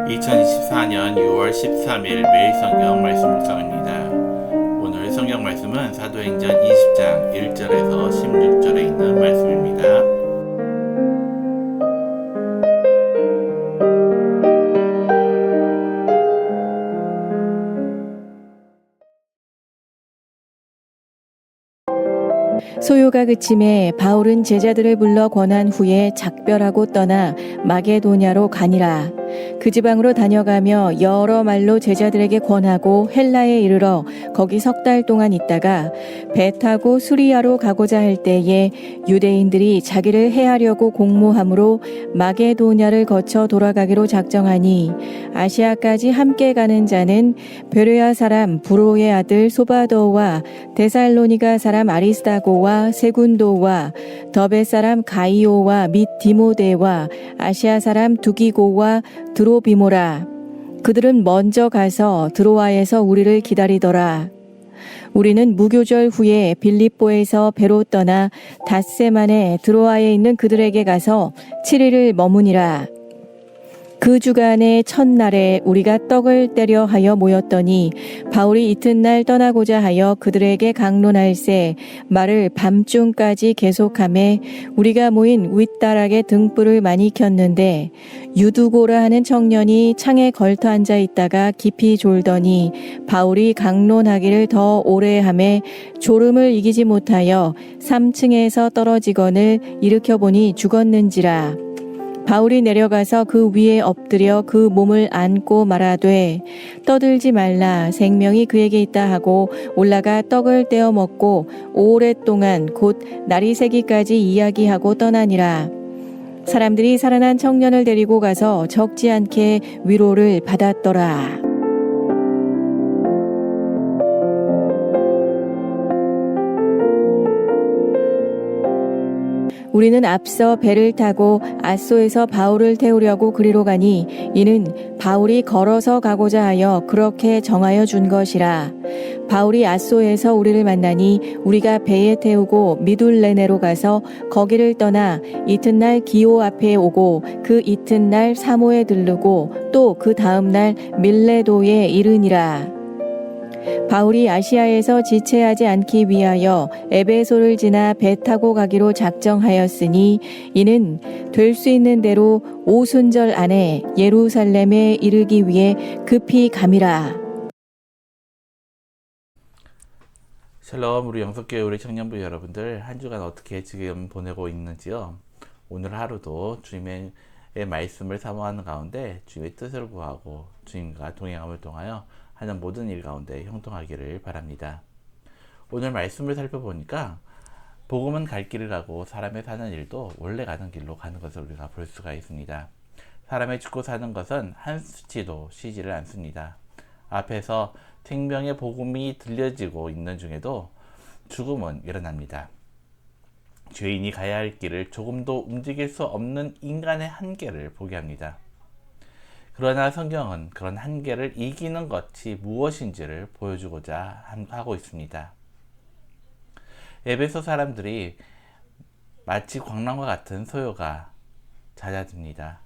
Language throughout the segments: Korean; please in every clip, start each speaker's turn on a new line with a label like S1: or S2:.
S1: (2024년 6월 13일) 매일 성경 말씀 묵상입니다. 오늘 성경 말씀은 사도행전 20장 1절에서 16절에 있는 말씀입니다.
S2: 소요가 그침에 바울은 제자들을 불러 권한 후에 작별하고 떠나 마게도냐로 가니라. 그 지방으로 다녀가며 여러 말로 제자들에게 권하고 헬라에 이르러 거기 석 달 동안 있다가 배 타고 수리아로 가고자 할 때에 유대인들이 자기를 해하려고 공모함으로 마게도냐를 거쳐 돌아가기로 작정하니 아시아까지 함께 가는 자는 베레아 사람 브로의 아들 소바도와 데살로니가 사람 아리스다고와 세군도와 더베 사람 가이오와 및 디모데와 아시아 사람 두기고와 드로비모라. 그들은 먼저 가서 드로아에서 우리를 기다리더라. 우리는 무교절 후에 빌립보에서 배로 떠나 닷새만에 드로아에 있는 그들에게 가서 7일을 머무니라. 그 주간의 첫날에 우리가 떡을 떼려 하여 모였더니 바울이 이튿날 떠나고자 하여 그들에게 강론할세 말을 밤중까지 계속하매 우리가 모인 윗다락에 등불을 많이 켰는데 유두고라 하는 청년이 창에 걸터 앉아 있다가 깊이 졸더니 바울이 강론하기를 더 오래 하매 졸음을 이기지 못하여 3층에서 떨어지거늘 일으켜 보니 죽었는지라. 바울이 내려가서 그 위에 엎드려 그 몸을 안고 말하되 떠들지 말라 생명이 그에게 있다 하고 올라가 떡을 떼어 먹고 오랫동안 곧 날이 새기까지 이야기하고 떠나니라. 사람들이 살아난 청년을 데리고 가서 적지 않게 위로를 받았더라. 우리는 앞서 배를 타고 아소에서 바울을 태우려고 그리로 가니 이는 바울이 걸어서 가고자 하여 그렇게 정하여 준 것이라. 바울이 아소에서 우리를 만나니 우리가 배에 태우고 미둘레네로 가서 거기를 떠나 이튿날 기오 앞에 오고 그 이튿날 사모에 들르고 또 그 다음날 밀레도에 이르니라. 바울이 아시아에서 지체하지 않기 위하여 에베소를 지나 배 타고 가기로 작정하였으니 이는 될 수 있는 대로 오순절 안에 예루살렘에 이르기 위해 급히 감이라.
S1: 샬롬, 우리 영석교회 우리 청년부 여러분들, 한 주간 어떻게 지금 보내고 있는지요? 오늘 하루도 주님의 말씀을 사모하는 가운데 주님의 뜻을 구하고 주님과 동행함을 통하여 하는 모든 일 가운데 형통하기를 바랍니다. 오늘 말씀을 살펴보니까 복음은 갈 길을 가고 사람의 사는 일도 원래 가는 길로 가는 것을 우리가 볼 수가 있습니다. 사람의 죽고 사는 것은 한 수치도 쉬지를 않습니다. 앞에서 생명의 복음이 들려지고 있는 중에도 죽음은 일어납니다. 죄인이 가야 할 길을 조금도 움직일 수 없는 인간의 한계를 보게 합니다. 그러나 성경은 그런 한계를 이기는 것이 무엇인지를 보여주고자 하고 있습니다. 에베소 사람들이 마치 광란과 같은 소요가 잦아듭니다.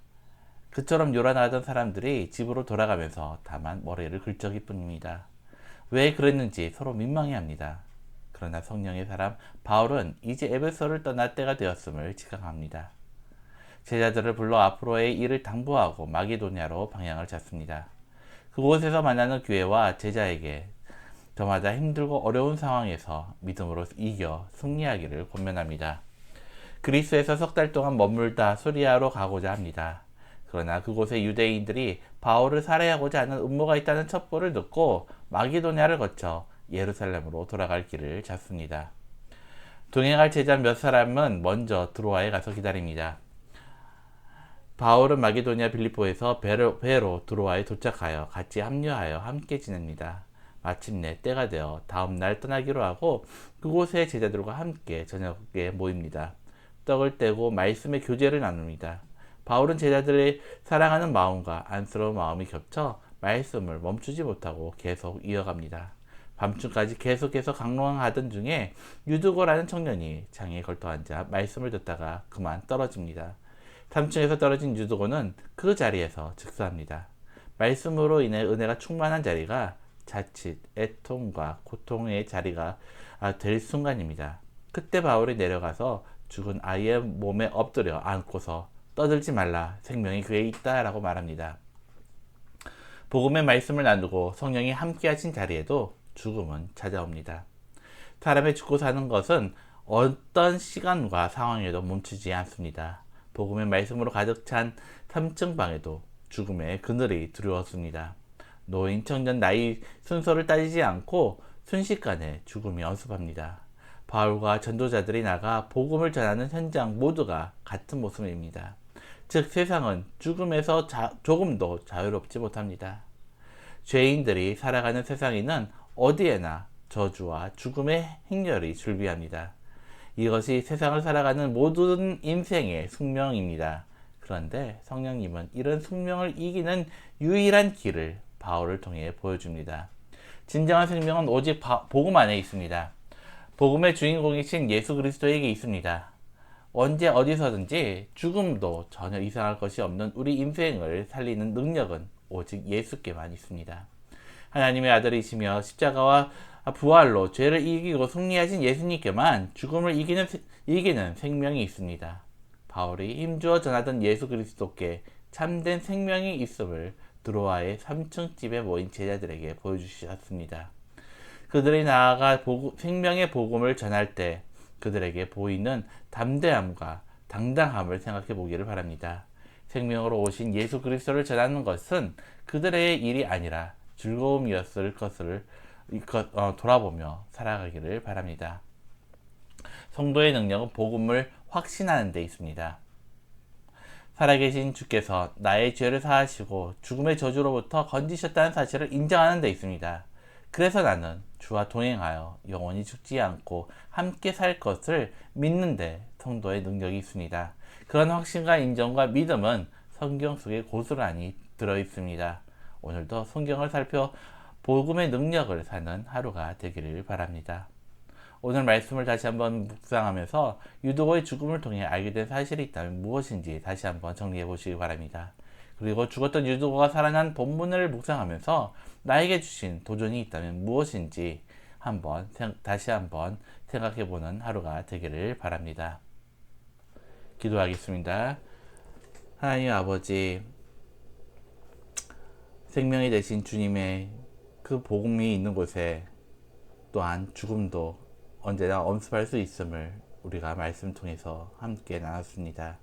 S1: 그처럼 요란하던 사람들이 집으로 돌아가면서 다만 머리를 긁적일 뿐입니다. 왜 그랬는지 서로 민망해합니다. 그러나 성령의 사람 바울은 이제 에베소를 떠날 때가 되었음을 지각합니다. 제자들을 불러 앞으로의 일을 당부하고 마게도냐로 방향을 잡습니다. 그곳에서 만나는 교회와 제자에게 저마다 힘들고 어려운 상황에서 믿음으로 이겨 승리하기를 권면합니다. 그리스에서 석 달 동안 머물다 수리아로 가고자 합니다. 그러나 그곳의 유대인들이 바울을 살해하고자 하는 음모가 있다는 첩보를 듣고 마게도냐를 거쳐 예루살렘으로 돌아갈 길을 잡습니다. 동행할 제자 몇 사람은 먼저 드로아에 가서 기다립니다. 바울은 마게도냐 빌립보에서 배로 드로아에 도착하여 같이 합류하여 함께 지냅니다. 마침내 때가 되어 다음 날 떠나기로 하고 그곳의 제자들과 함께 저녁에 모입니다. 떡을 떼고 말씀의 교제를 나눕니다. 바울은 제자들의 사랑하는 마음과 안쓰러운 마음이 겹쳐 말씀을 멈추지 못하고 계속 이어갑니다. 밤중까지 계속해서 강론하던 중에 유두고라는 청년이 창에 걸터 앉아 말씀을 듣다가 그만 떨어집니다. 3층에서 떨어진 유두고는 그 자리에서 즉사합니다. 말씀으로 인해 은혜가 충만한 자리가 자칫 애통과 고통의 자리가 될 순간입니다. 그때 바울이 내려가서 죽은 아이의 몸에 엎드려 안고서 떠들지 말라, 생명이 그에 있다 라고 말합니다. 복음의 말씀을 나누고 성령이 함께 하신 자리에도 죽음은 찾아옵니다. 사람의 죽고 사는 것은 어떤 시간과 상황에도 멈추지 않습니다. 복음의 말씀으로 가득 찬 3층 방에도 죽음의 그늘이 두려웠습니다. 노인, 청년, 나이 순서를 따지지 않고 순식간에 죽음이 엄습합니다. 바울과 전도자들이 나가 복음을 전하는 현장 모두가 같은 모습입니다. 즉 세상은 죽음에서 조금도 자유롭지 못합니다. 죄인들이 살아가는 세상에는 어디에나 저주와 죽음의 행렬이 줄비합니다. 이것이 세상을 살아가는 모든 인생의 숙명입니다. 그런데 성령님은 이런 숙명을 이기는 유일한 길을 바울을 통해 보여줍니다. 진정한 생명은 오직 복음 안에 있습니다. 복음의 주인공이신 예수 그리스도에게 있습니다. 언제 어디서든지 죽음도 전혀 이상할 것이 없는 우리 인생을 살리는 능력은 오직 예수께만 있습니다. 하나님의 아들이시며 십자가와 부활로 죄를 이기고 승리하신 예수님께만 죽음을 이기는 생명이 있습니다. 바울이 힘주어 전하던 예수 그리스도께 참된 생명이 있음을 드로아의 3층 집에 모인 제자들에게 보여주셨습니다. 그들이 나아가 생명의 복음을 전할 때 그들에게 보이는 담대함과 당당함을 생각해 보기를 바랍니다. 생명으로 오신 예수 그리스도를 전하는 것은 그들의 일이 아니라 즐거움이었을 것을 돌아보며 살아가기를 바랍니다. 성도의 능력은 복음을 확신하는 데 있습니다. 살아계신 주께서 나의 죄를 사하시고 죽음의 저주로부터 건지셨다는 사실을 인정하는 데 있습니다. 그래서 나는 주와 동행하여 영원히 죽지 않고 함께 살 것을 믿는데 성도의 능력이 있습니다. 그런 확신과 인정과 믿음은 성경 속에 고스란히 들어있습니다. 오늘도 성경을 살펴 복음의 능력을 사는 하루가 되기를 바랍니다. 오늘 말씀을 다시 한번 묵상하면서 유두고의 죽음을 통해 알게 된 사실이 있다면 무엇인지 다시 한번 정리해 보시기 바랍니다. 그리고 죽었던 유두고가 살아난 본문을 묵상하면서 나에게 주신 도전이 있다면 무엇인지 다시 한번 생각해 보는 하루가 되기를 바랍니다. 기도하겠습니다. 하나님 아버지, 생명이 되신 주님의 그 복음이 있는 곳에 또한 죽음도 언제나 엄습할 수 있음을 우리가 말씀 통해서 함께 나눴습니다.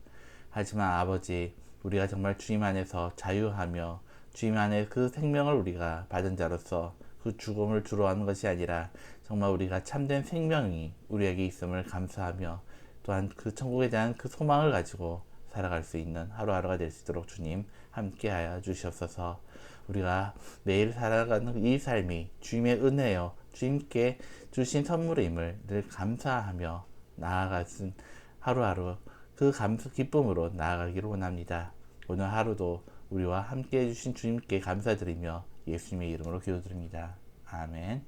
S1: 하지만 아버지, 우리가 정말 주님 안에서 자유하며 주님 안에 그 생명을 우리가 받은 자로서 그 죽음을 두려워하는 것이 아니라 정말 우리가 참된 생명이 우리에게 있음을 감사하며 또한 그 천국에 대한 그 소망을 가지고 살아갈 수 있는 하루하루가 될 수 있도록 주님 함께하여 주시옵소서. 우리가 매일 살아가는 이 삶이 주님의 은혜요, 주님께 주신 선물임을 늘 감사하며 나아가는 하루하루 그 기쁨으로 나아가기를 원합니다. 오늘 하루도 우리와 함께 해주신 주님께 감사드리며 예수님의 이름으로 기도드립니다. 아멘.